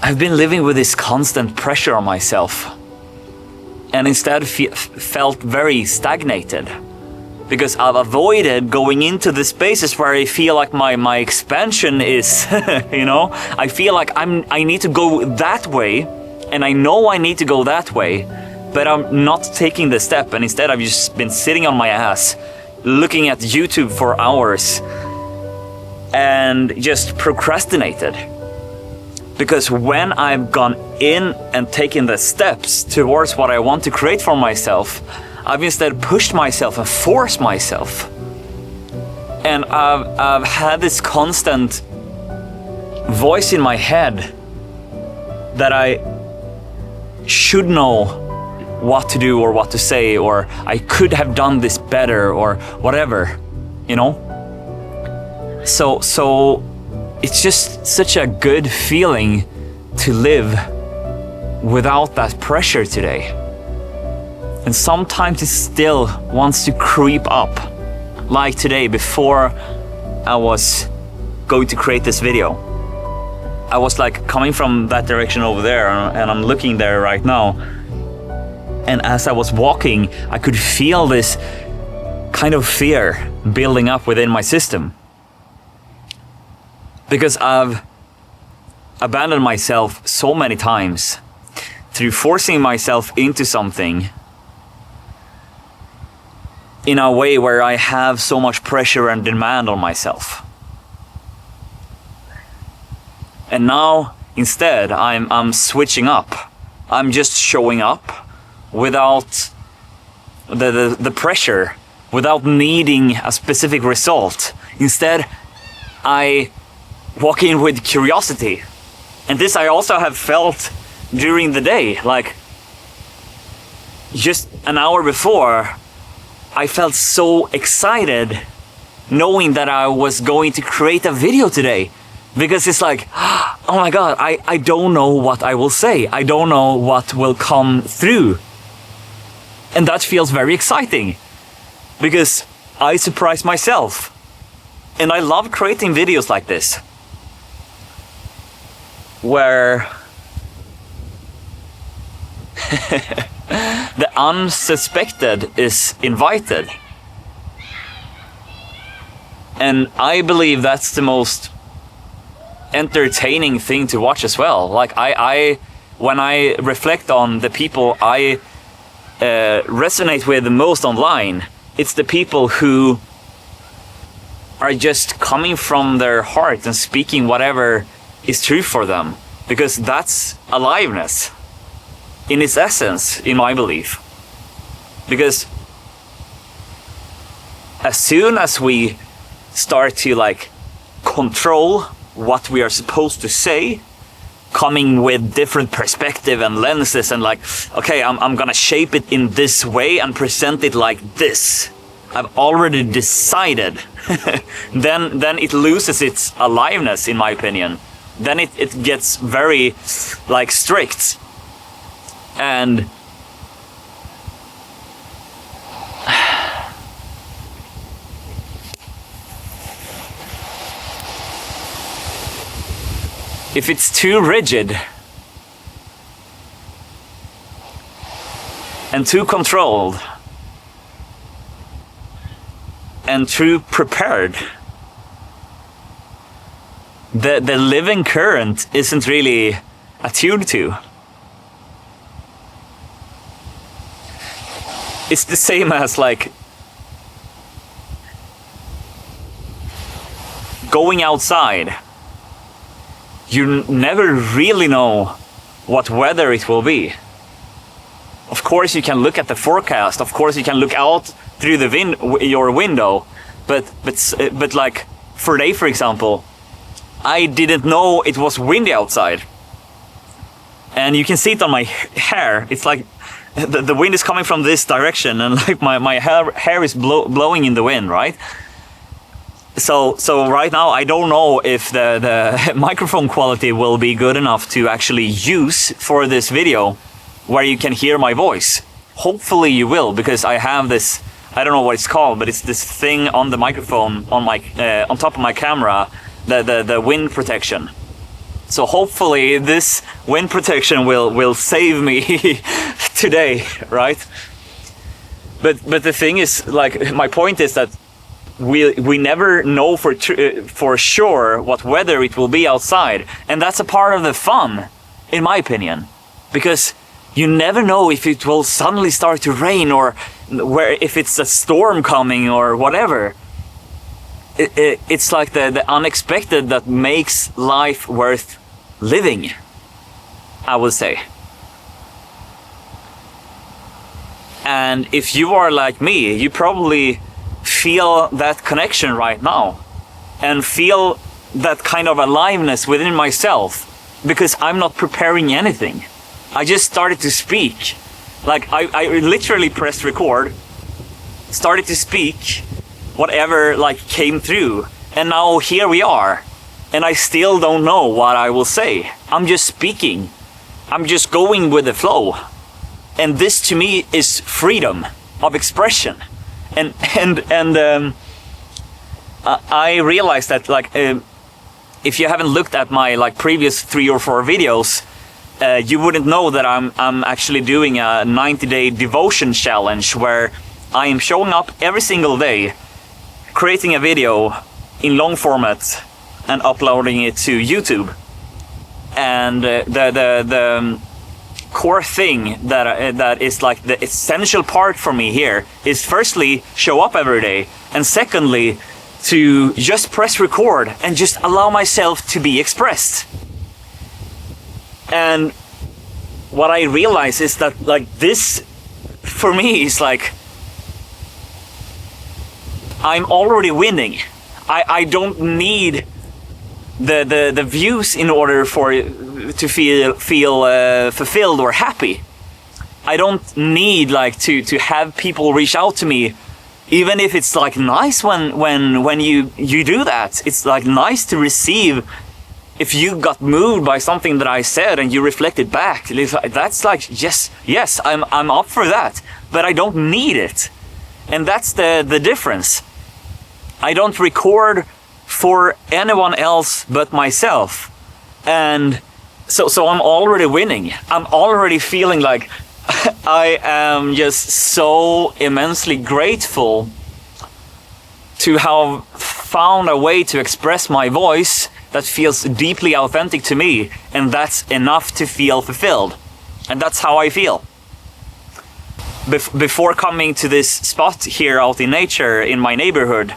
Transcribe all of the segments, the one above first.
I've been living with this constant pressure on myself, and instead felt very stagnated, because I've avoided going into the spaces where I feel like my expansion is, you know, I feel like I need to go that way, and I know I need to go that way, but I'm not taking the step, and instead I've just been sitting on my ass, looking at YouTube for hours, and just procrastinated. Because when I've gone in and taken the steps towards what I want to create for myself, I've instead pushed myself and forced myself. And I've had this constant voice in my head that I should know what to do or what to say, or I could have done this better or whatever, you know? So it's just such a good feeling to live without that pressure today. And sometimes it still wants to creep up. Like today, before I was going to create this video, I was like coming from that direction over there, and I'm looking there right now. And as I was walking, I could feel this kind of fear building up within my system. Because I've abandoned myself so many times through forcing myself into something in a way where I have so much pressure and demand on myself. And now instead I'm switching up. I'm just showing up without the pressure, without needing a specific result. Instead, I walk in with curiosity. And this I also have felt during the day. Like, just an hour before, I felt so excited knowing that I was going to create a video today. Because it's like, oh my god, I don't know what I will say. I don't know what will come through. And that feels very exciting. Because I surprise myself. And I love creating videos like this, where the unsuspected is invited. And I believe that's the most entertaining thing to watch as well. Like I when I reflect on the people I resonate with the most online, it's the people who are just coming from their heart and speaking whatever is true for them, because that's aliveness in its essence, in my belief. Because as soon as we start to like control what we are supposed to say, coming with different perspective and lenses, and like, okay, I'm gonna shape it in this way and present it like this, I've already decided, then it loses its aliveness, in my opinion. Then it gets very like strict. And if it's too rigid and too controlled and too prepared, the living current isn't really attuned to. It's the same as like going outside. You never really know what weather it will be. Of course you can look at the forecast, of course you can look out through your window, but like for today, for example, I didn't know it was windy outside. And you can see it on my hair. It's like the wind is coming from this direction, and like my hair is blowing in the wind, right? So right now I don't know if the microphone quality will be good enough to actually use for this video where you can hear my voice. Hopefully you will, because I have this, I don't know what it's called, but it's this thing on the microphone on my on top of my camera, the wind protection. So hopefully this wind protection will save me today, right? But the thing is, like, my point is that we never know for sure what weather it will be outside, and that's a part of the fun, in my opinion, because you never know if it will suddenly start to rain, or if it's a storm coming or whatever. It's like the unexpected that makes life worth living, I would say. And if you are like me, you probably feel that connection right now, and feel that kind of aliveness within myself, because I'm not preparing anything. I just started to speak. Like, I literally pressed record, started to speak, whatever like came through, and now here we are, and I still don't know what I will say. I'm just speaking. I'm just going with the flow, and this to me is freedom of expression. And I realized that, like, if you haven't looked at my like previous 3 or 4 videos, you wouldn't know that I'm actually doing a 90-day devotion challenge where I am showing up every single day, creating a video in long format and uploading it to YouTube. And the core thing that is like the essential part for me here is, firstly, show up every day, and secondly, to just press record and just allow myself to be expressed. And what I realize is that, like, this for me is like, I'm already winning. I don't need the views in order to feel fulfilled or happy. I don't need like to have people reach out to me, even if it's like nice when you do that. It's like nice to receive. If you got moved by something that I said and you reflected back, that's like, yes, I'm up for that, but I don't need it. And that's the difference. I don't record for anyone else but myself. And so I'm already winning. I'm already feeling like I am just so immensely grateful to have found a way to express my voice that feels deeply authentic to me, and that's enough to feel fulfilled. And that's how I feel. Before coming to this spot here out in nature in my neighborhood,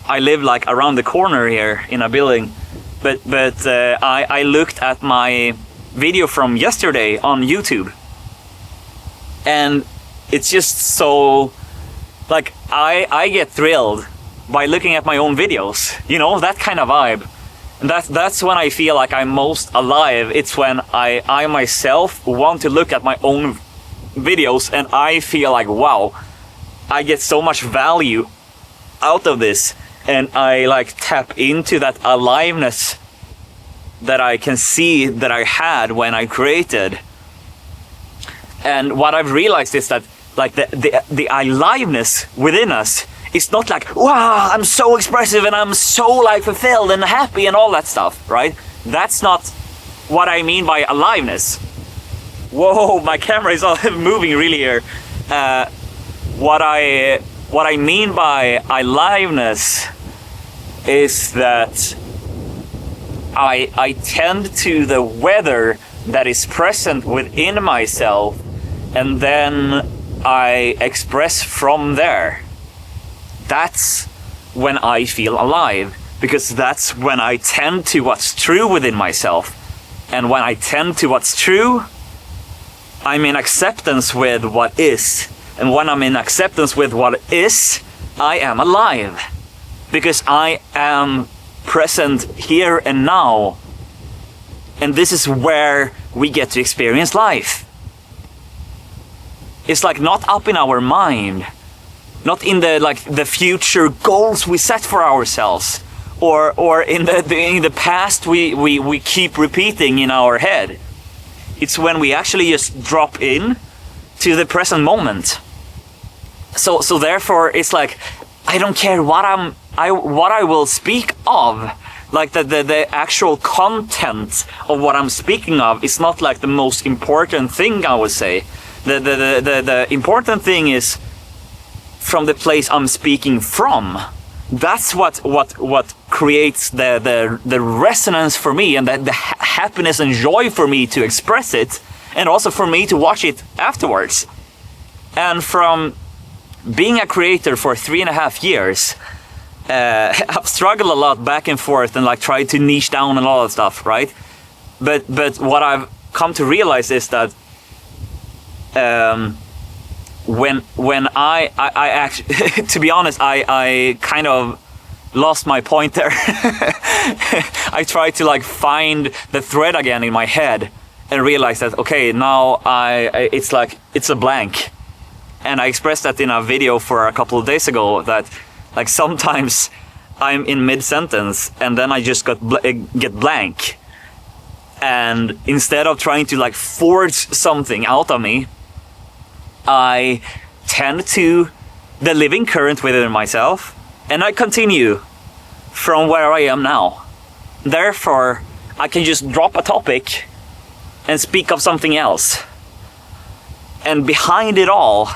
I live like around the corner here in a building, but I looked at my video from yesterday on YouTube, and it's just so, like, I get thrilled by looking at my own videos, you know, that kind of vibe. And that's when I feel like I'm most alive. It's when I myself want to look at my own videos and I feel like, wow, I get so much value out of this, and I like tap into that aliveness that I can see that I had when I created. And what I've realized is that, like, the aliveness within us is not like, wow, I'm so expressive and I'm so like fulfilled and happy and all that stuff, right? That's not what I mean by aliveness. Whoa, my camera is all moving really here. What I mean by aliveness is that I tend to the weather that is present within myself, and then I express from there. That's when I feel alive, because that's when I tend to what's true within myself. And when I tend to what's true, I'm in acceptance with what is. And when I'm in acceptance with what is, I am alive, because I am present here and now. And this is where we get to experience life. It's like not up in our mind, not in the future goals we set for ourselves, or in the past we keep repeating in our head. It's when we actually just drop in to the present moment. So therefore it's like, I don't care what I will speak of like the actual content of what I'm speaking of is not like the most important thing, I would say. The important thing is from the place I'm speaking from. That's what creates the resonance for me, and the happiness and joy for me to express it, and also for me to watch it afterwards. And from being a creator for 3.5 years, I've struggled a lot back and forth and like tried to niche down and all that stuff, right? But what I've come to realize is that when I actually, to be honest, I kind of lost my point there. I tried to like find the thread again in my head and realize that, okay, now it's a blank. And I expressed that in a video for a couple of days ago, that like sometimes I'm in mid-sentence and then I just get blank. And instead of trying to like forge something out of me, I tend to the living current within myself, and I continue from where I am now. Therefore, I can just drop a topic and speak of something else. And behind it all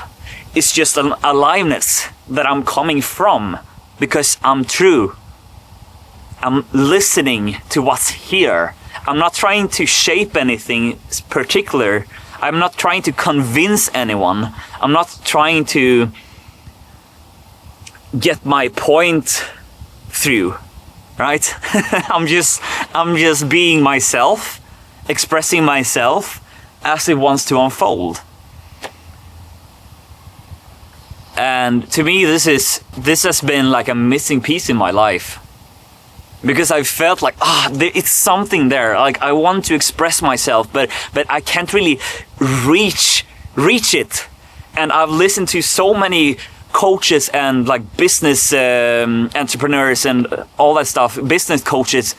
is just an aliveness that I'm coming from, because I'm true. I'm listening to what's here. I'm not trying to shape anything particular. I'm not trying to convince anyone. I'm not trying to get my point through, right? I'm just being myself, expressing myself as it wants to unfold. And to me, this has been like a missing piece in my life, because I felt like it's something there. Like I want to express myself, but I can't really reach it. And I've listened to so many coaches and like business entrepreneurs and all that stuff, business coaches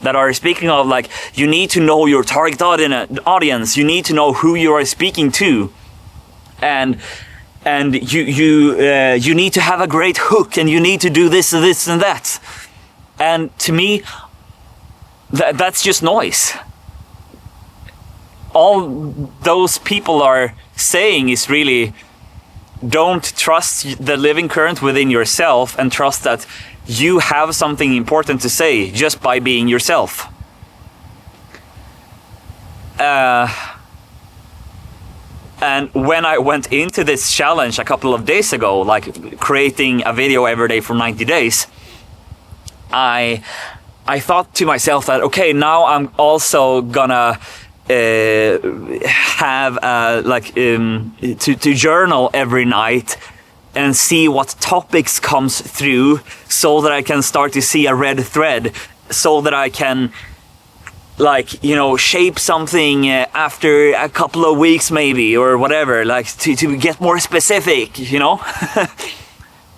that are speaking of like, you need to know your target audience. You need to know who you are speaking to, and you need to have a great hook, and you need to do this and this and that. And to me, that's just noise. All those people are saying is really, don't trust the living current within yourself, and trust that you have something important to say just by being yourself. And when I went into this challenge a couple of days ago, like creating a video every day for 90 days, I thought to myself that, okay, now I'm also gonna have to journal every night and see what topics comes through, so that I can start to see a red thread, so that I can shape something after a couple of weeks maybe, or whatever, like to get more specific,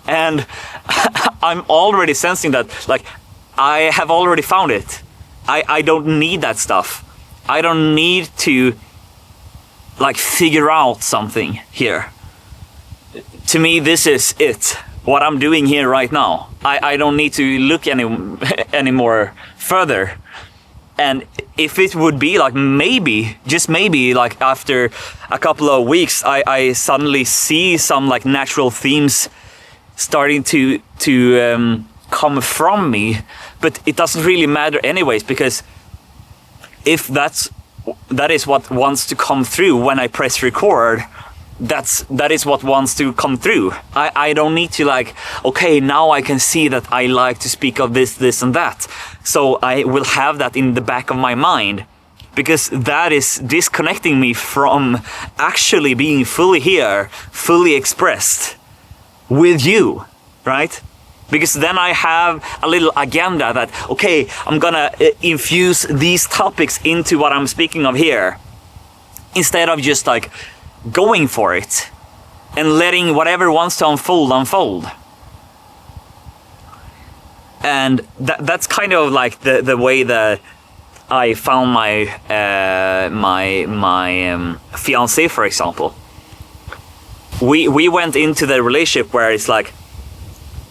And I'm already sensing that, like, I have already found it. I don't need that stuff. I don't need to, like, figure out something here. To me, this is it. What I'm doing here right now. I don't need to look any more further. And if it would be like maybe, just maybe, like after a couple of weeks, I suddenly see some like natural themes starting to come from me, but it doesn't really matter anyways, because if that is what wants to come through when I press record, that is what wants to come through. I don't need to like, okay, now I can see that I like to speak of this and that, so I will have that in the back of my mind, because that is disconnecting me from actually being fully here, fully expressed with you, right? Because then I have a little agenda that, okay, I'm gonna infuse these topics into what I'm speaking of here, instead of just like going for it and letting whatever wants to unfold. And that's kind of like the way that I found my fiancée, for example. We went into the relationship where it's like,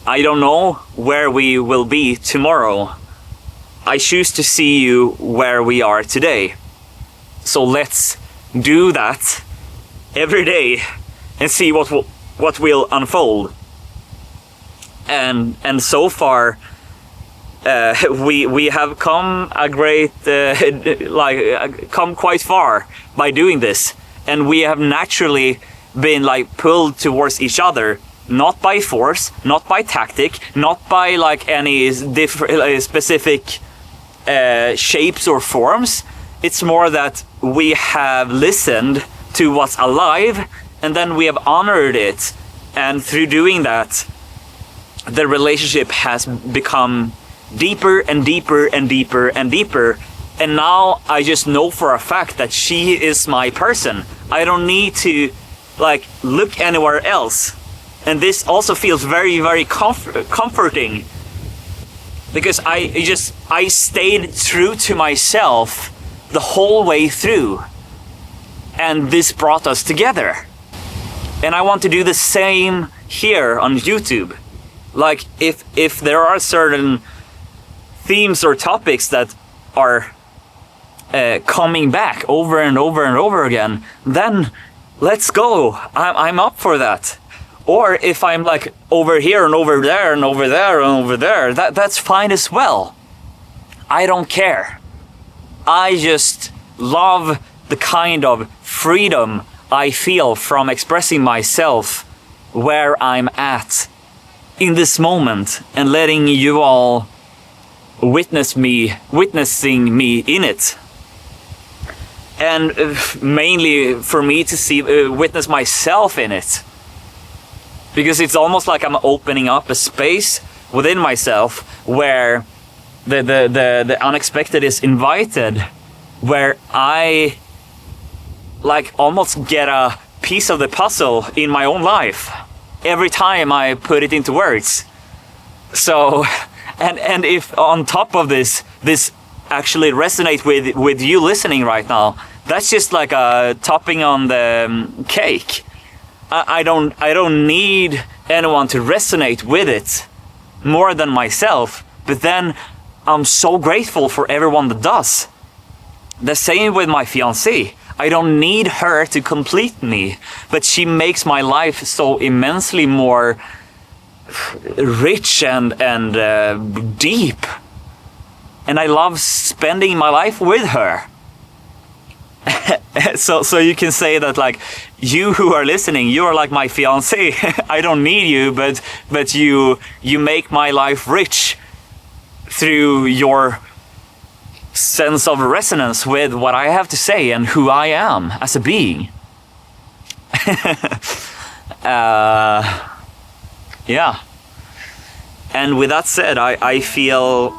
I don't know where we will be tomorrow, I choose to see you where we are today. So let's do that every day and see what will unfold. And so far, we have come a great come quite far by doing this, and we have naturally been like pulled towards each other, not by force, not by tactic, not by like any specific shapes or forms. It's more that we have listened to what's alive, and then we have honored it, and through doing that, the relationship has become deeper and deeper and deeper and deeper. And now I just know for a fact that she is my person. I don't need to like look anywhere else. And this also feels very, very comforting, because I stayed true to myself the whole way through, and this brought us together. And I want to do the same here on YouTube. Like if there are certain themes or topics that are coming back over and over and over again, then let's go. I'm up for that. Or if I'm like over here and over there and over there and over there, that's fine as well. I don't care. I just love the kind of freedom I feel from expressing myself where I'm at in this moment, and letting you all witnessing me in it. And mainly for me to see, witness myself in it. Because it's almost like I'm opening up a space within myself where the unexpected is invited, where I like almost get a piece of the puzzle in my own life every time I put it into words. So, and if on top of this actually resonates with you listening right now, that's just like a topping on the cake. I don't need anyone to resonate with it more than myself, but then I'm so grateful for everyone that does. The same with my fiancée. I don't need her to complete me, but she makes my life so immensely more rich and deep. And I love spending my life with her. So you can say that, like, you who are listening, you are like my fiancé. I don't need you, but you make my life rich through your sense of resonance with what I have to say and who I am as a being. Yeah. And with that said, I feel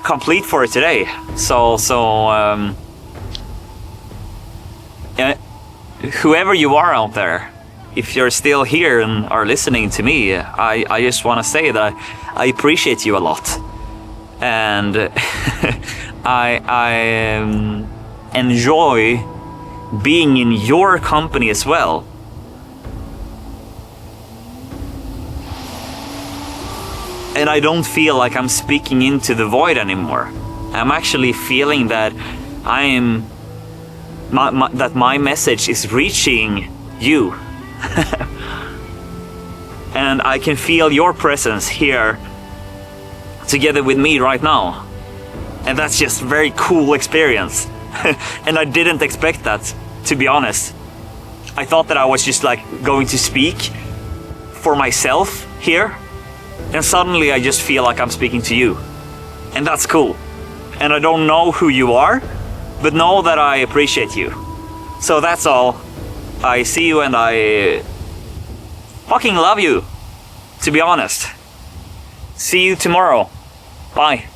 complete for today. So whoever you are out there, if you're still here and are listening to me, I just want to say that I appreciate you a lot. And I enjoy being in your company as well. And I don't feel like I'm speaking into the void anymore. I'm actually feeling that that my message is reaching you. And I can feel your presence here together with me right now. And that's just a very cool experience. And I didn't expect that, to be honest. I thought that I was just like going to speak for myself here, and suddenly I just feel like I'm speaking to you. And that's cool. And I don't know who you are, but know that I appreciate you. So that's all. I see you and I fucking love you, to be honest. See you tomorrow. Bye.